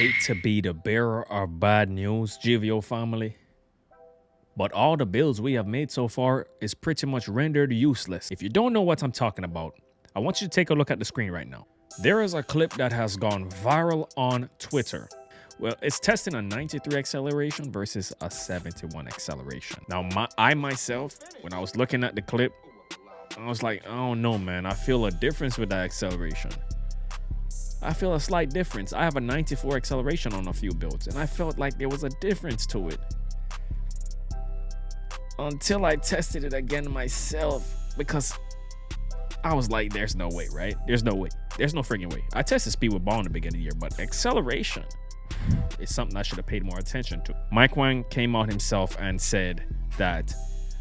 hate to be the bearer of bad news, GVO family, but all the builds we have made so far is pretty much rendered useless. If you don't know what I'm talking about, I want you to take a look at the screen right now. There is a clip that has gone viral on Twitter. Well, it's testing a 93 acceleration versus a 71 acceleration. Now, I myself, when I was looking at the clip, I was like, I don't know, man. I feel a difference with that acceleration. I feel a slight difference. I have a 94 acceleration on a few builds, and I felt like there was a difference to it. Until I tested it again myself, because I was like, there's no way, right? There's no way. There's no freaking way. I tested speed with ball in the beginning of the year, but acceleration is something I should have paid more attention to. Wang came out himself and said that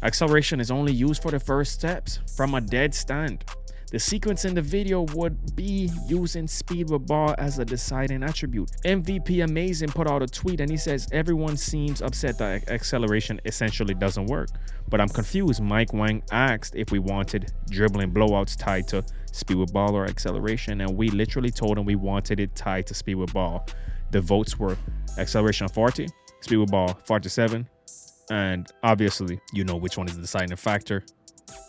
acceleration is only used for the first steps from a dead stand. The sequence in the video would be using speed with ball as a deciding attribute. MVP Amazing put out a tweet and he says, everyone seems upset that acceleration essentially doesn't work. But I'm confused. Wang asked if we wanted dribbling blowouts tied to speed with ball or acceleration, and we literally told him we wanted it tied to speed with ball. The votes were acceleration 40, speed with ball 47, and obviously you know which one is the deciding factor.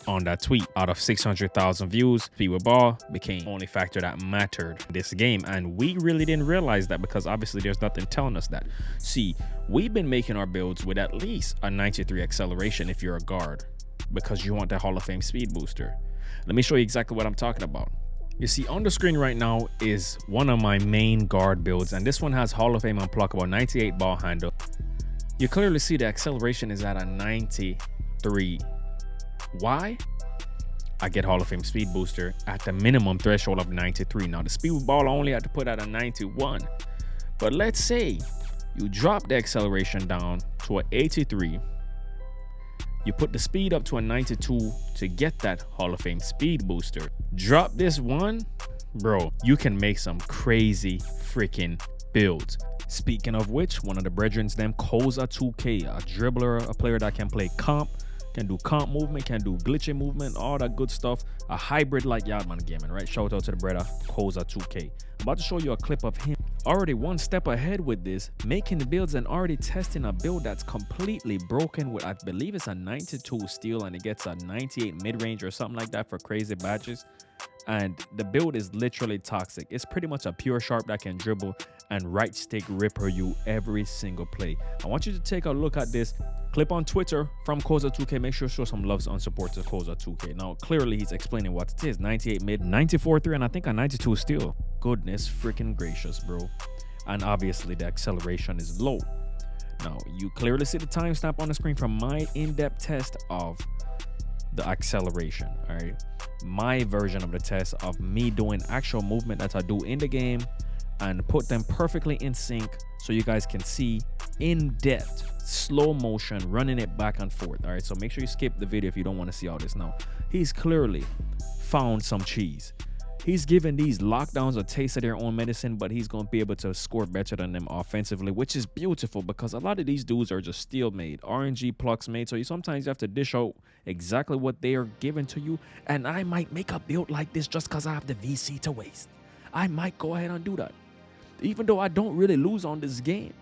On that tweet, out of 600,000 views, speed with ball became the only factor that mattered in this game, and we really didn't realize that because obviously there's nothing telling us that. See, we've been making our builds with at least a 93 acceleration if you're a guard, because you want that Hall of Fame speed booster. Let me show you exactly what I'm talking about. You see, on the screen right now is one of my main guard builds, and this one has Hall of Fame unpluckable 98 ball handle. You clearly see the acceleration is at a 93. Why? I get Hall of Fame speed booster at the minimum threshold of 93. Now the speed with ball I only had to put at a 91. But let's say you drop the acceleration down to an 83. You put the speed up to a 92 to get that Hall of Fame speed booster. Drop this one, bro, you can make some crazy freaking builds. Speaking of which, one of the brethrens, them Koza 2K, a dribbler, a player that can play comp, can do comp movement, can do glitching movement, all that good stuff. A hybrid like Yardman Gaming, right? Shout out to the brother Koza 2K. I'm about to show you a clip of him already one step ahead with this, making the builds and already testing a build that's completely broken with, I believe it's a 92 steel and it gets a 98 mid-range or something like that for crazy badges. And the build is literally toxic. It's pretty much a pure sharp that can dribble and right stick ripper you every single play. I want you to take a look at this clip on Twitter from Koza2K. Make sure to show some love on support to Koza2K. Now, clearly he's explaining what it is. 98 mid, 94 3, and I think a 92 steel. Goodness freaking gracious, bro. And obviously the acceleration is low. Now, you clearly see the timestamp on the screen from my in-depth test of the acceleration, all right? My version of the test of me doing actual movement that I do in the game and put them perfectly in sync so you guys can see in depth, slow motion, running it back and forth. All right, so make sure you skip the video if you don't want to see all this. Now, he's clearly found some cheese. He's giving these lockdowns a taste of their own medicine, but he's going to be able to score better than them offensively, which is beautiful because a lot of these dudes are just steel made, RNG plucks made. So you sometimes have to dish out exactly what they are giving to you. And I might make a build like this just because I have the VC to waste. I might go ahead and do that. Even though I don't really lose on this game.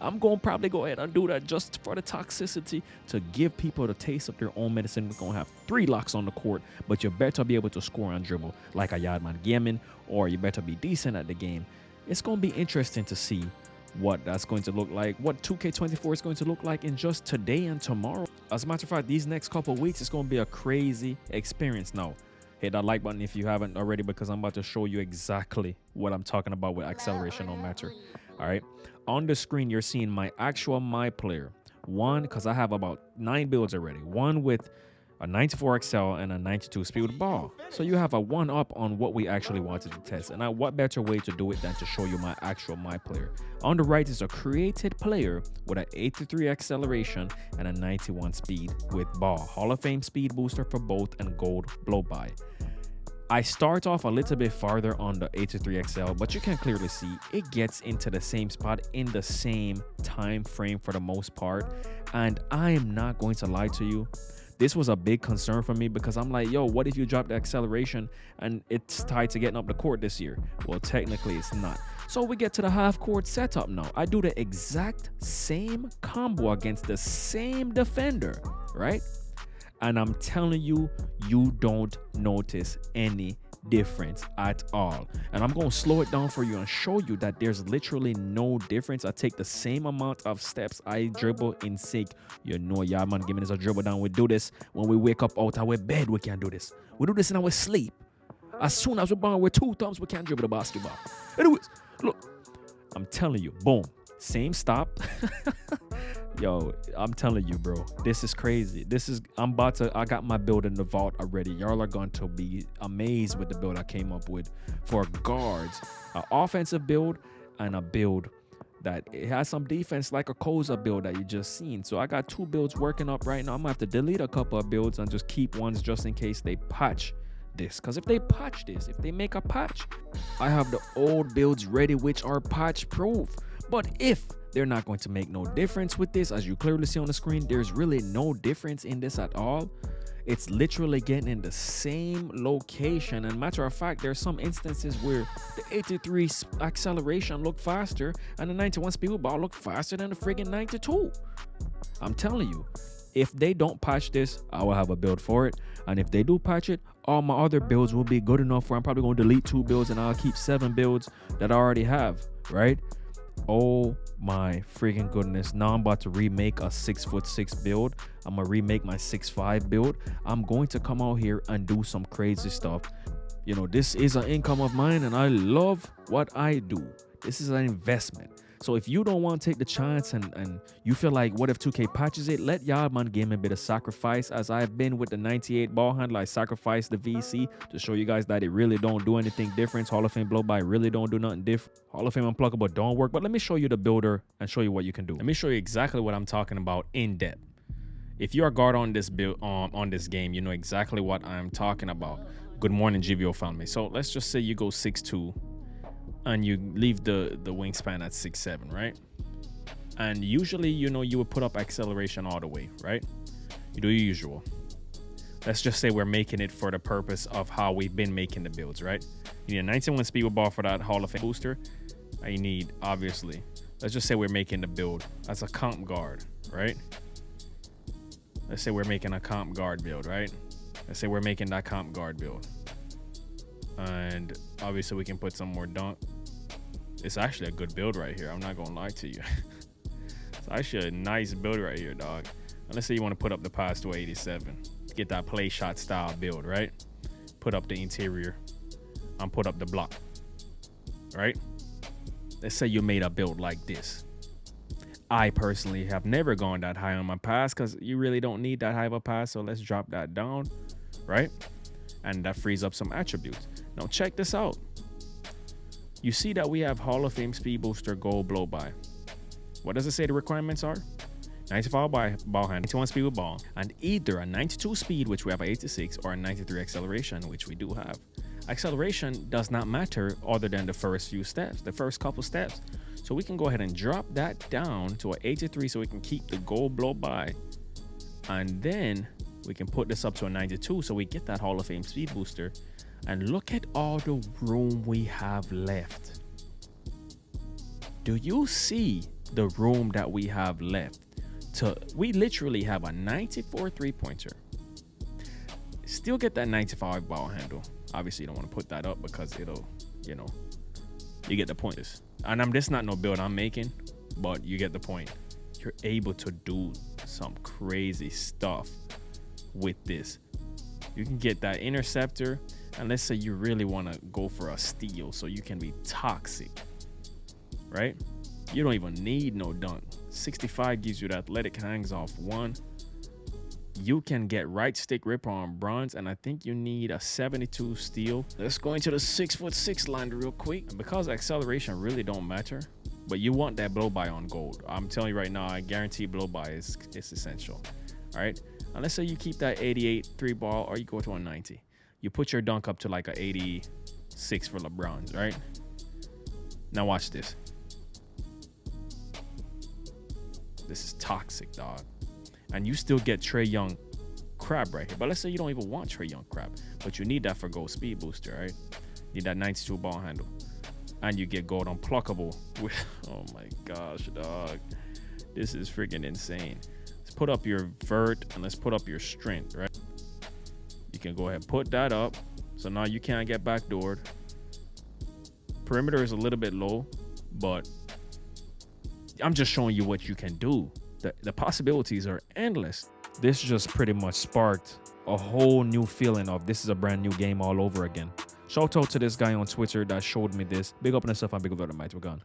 I'm going to probably go ahead and do that just for the toxicity to give people the taste of their own medicine. We're going to have 3 locks on the court, but you better be able to score on dribble like a Yardman Gaming, or you better be decent at the game. It's going to be interesting to see what that's going to look like, what 2K24 is going to look like in just today and tomorrow. As a matter of fact, these next couple of weeks, it's going to be a crazy experience. Now, hit that like button if you haven't already, because I'm about to show you exactly what I'm talking about with acceleration on matter. All right, on the screen you're seeing my actual player one, because I have about 9 builds already, one with a 94 accel and a 92 speed with ball. So you have a 1-up on what we actually wanted to test. And what better way to do it than to show you my actual player. On the right is a created player with an 83 acceleration and a 91 speed with ball. Hall of Fame speed booster for both and gold blow by. I start off a little bit farther on the 83 XL, but you can clearly see it gets into the same spot in the same time frame for the most part. And I am not going to lie to you, This was a big concern for me because I'm like, yo, what if you drop the acceleration and it's tied to getting up the court this year? Well, technically it's not. So we get to the half court setup now. I do the exact same combo against the same defender, right? And I'm telling you, you don't notice any difference at all. And I'm going to slow it down for you and show you that there's literally no difference. I take the same amount of steps I dribble in sync. You know, yeah, man, give me this a dribble down. We do this when we wake up out of our bed. We can't do this. We do this in our sleep. As soon as we're born with 2 thumbs, we can't dribble the basketball. Anyways, look, I'm telling you, boom, same stop. Yo, I'm telling you, bro, this is crazy. I got my build in the vault already. Y'all are going to be amazed with the build I came up with for guards. An offensive build and a build that it has some defense like a Koza build that you just seen. So I got 2 builds working up right now. I'm gonna have to delete a couple of builds and just keep ones just in case they patch this. Because if they patch this, if they make a patch, I have the old builds ready which are patch proof. But if they're not going to make no difference with this, as you clearly see on the screen, there's really no difference in this at all. It's literally getting in the same location. And matter of fact, there's some instances where the 83 acceleration looked faster and the 91 speed ball looked faster than the friggin' 92. I'm telling you, if they don't patch this, I will have a build for it. And if they do patch it, all my other builds will be good enough where I'm probably going to delete 2 builds and I'll keep 7 builds that I already have, right? Oh my freaking goodness. Now I'm about to remake a 6'6" build. I'm gonna remake my 6'5" build. I'm going to come out here and do some crazy stuff. You know, this is an income of mine and I love what I do. This is an investment. So if you don't want to take the chance and you feel like, what if 2K patches it? Let y'all man give me a bit of sacrifice. As I've been with the 98 ball handler, I sacrificed the VC to show you guys that it really don't do anything different. Hall of Fame blow by really don't do nothing different. Hall of Fame unpluggable don't work. But let me show you the builder and show you what you can do. Let me show you exactly what I'm talking about in depth. If you're a guard on this build on this game, you know exactly what I'm talking about. Good morning, GVO family. So let's just say you go 6'2". And you leave the wingspan at 6'7", right? And usually, you know, you would put up acceleration all the way, right? You do your usual. Let's just say we're making it for the purpose of how we've been making the builds, right? You need a 91 speed with ball for that Hall of Fame booster. And you need, obviously, let's just say we're making the build as a comp guard, right? Let's say we're making a comp guard build, right? Let's say we're making that comp guard build. And obviously we can put some more dunk. It's actually a good build right here. I'm not gonna lie to you. It's actually a nice build right here, dog. And let's say you want to put up the pass to 87. Get that play shot style build, right? Put up the interior and put up the block, right? Let's say you made a build like this. I personally have never gone that high on my pass because you really don't need that high of a pass. So let's drop that down, right? And that frees up some attributes. Now check this out. You see that we have Hall of Fame Speed Booster Gold Blow By. What does it say the requirements are? 95 ball hand, 91 speed with ball, and either a 92 speed, which we have at 86, or a 93 acceleration, which we do have. Acceleration does not matter other than the first few steps, the first couple steps. So we can go ahead and drop that down to an 83 so we can keep the Gold Blow By. And then we can put this up to a 92 so we get that Hall of Fame Speed Booster. And look at all the room we have left. Do you see the room that we have left? We literally have a 94 3-pointer. Still get that 95 ball handle. Obviously, you don't want to put that up because it'll, you know, you get the point. And this is not no build I'm making, but you get the point. You're able to do some crazy stuff with this. You can get that interceptor. And let's say you really want to go for a steal so you can be toxic, right? You don't even need no dunk. 65 gives you the athletic hangs off 1. You can get right stick rip on bronze, and I think you need a 72 steal. Let's go into the 6'6" line real quick. And because acceleration really don't matter, but you want that blow by on gold. I'm telling you right now, I guarantee blow by is essential. All right. And let's say you keep that 88 3 ball, or you go to 190. You put your dunk up to like a 86 for LeBron's, right? Now watch this. This is toxic, dog. And you still get Trae Young Crab right here. But let's say you don't even want Trey Young Crab, but you need that for gold speed booster, right? Need that 92 ball handle. And you get gold unpluckable with, oh my gosh, dog. This is freaking insane. Let's put up your vert and let's put up your strength, right? You can go ahead and put that up. So now you can't get backdoored. Perimeter is a little bit low, but I'm just showing you what you can do. The possibilities are endless. This just pretty much sparked a whole new feeling of this is a brand new game all over again. Shout out to this guy on Twitter that showed me this. Big up on yourself and big up on the mic. We're gone.